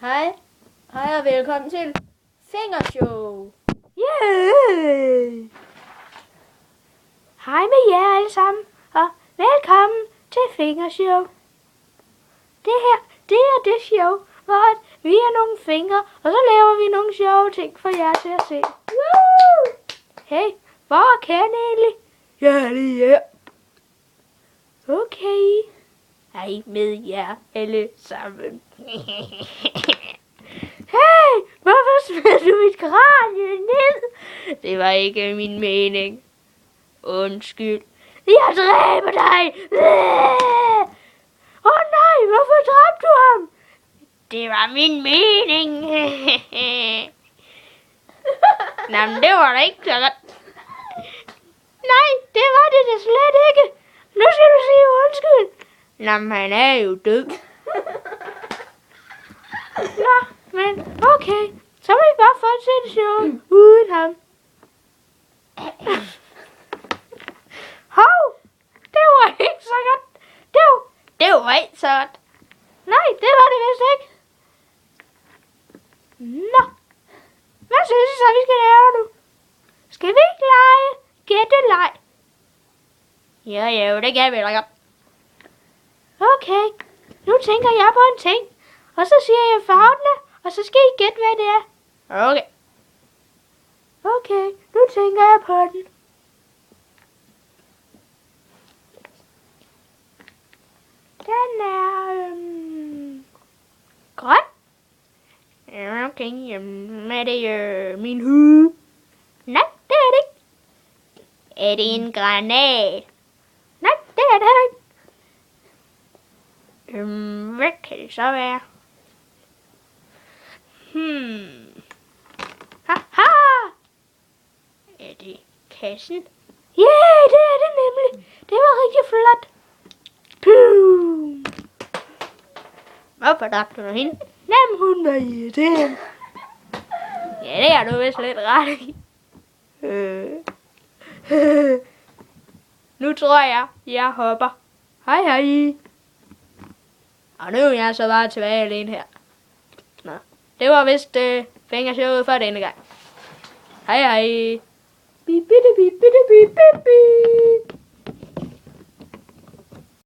Hej og velkommen til Fingershow. Yeah! Hej med jer alle sammen, og velkommen til Fingershow. Det er det show, hvor vi er nogle fingre, og så laver vi nogle sjove ting for jer til at se. Woo! Hey, hvor er Ken egentlig? Ja, det er her. Okay. Hej med jer alle sammen. Hey, hvorfor smed du mit kranie ned? Det var ikke min mening. Undskyld. Jeg dræber dig. Åh nej, hvorfor dræbte du ham? Det var min mening. Nå, men det var da ikke så godt. Nej, det var det da slet ikke. Nu skal du sige undskyld. Nå, men han er jo død. Nå, men okay. Så må vi bare fortsætte showet uden ham. Hov, det var ikke så godt. Det var ikke så godt. Nej, det var det vist ikke. Nå, hvad synes I så, vi skal lave nu? Skal vi ikke lege gætteleg? Jo, det kan vi da godt. Okay, nu tænker jeg på en ting. Og så siger jeg farverne, og så skal I gætte, hvad det er. Okay. Okay, nu tænker jeg på den. Den er grøn. Okay, er det min hue? Nej, det er det ikke. Er det en granat? Nej, det er det heller ikke. Hvad kan det så være? Haha! Er det kassen? Ja, yeah, det er det nemlig. Det var rigtig flot. Boom! Hvorfor dræbte du hende? Jamen, hun var irriterende. Ja, det er du vist lidt ret i. Nu tror jeg hopper. Hej. Og nu er jeg så bare tilbage alene her. Nå, det var vist fingershowet for denne gang. Hej. Bip, bip, bip, bip, bip, bip.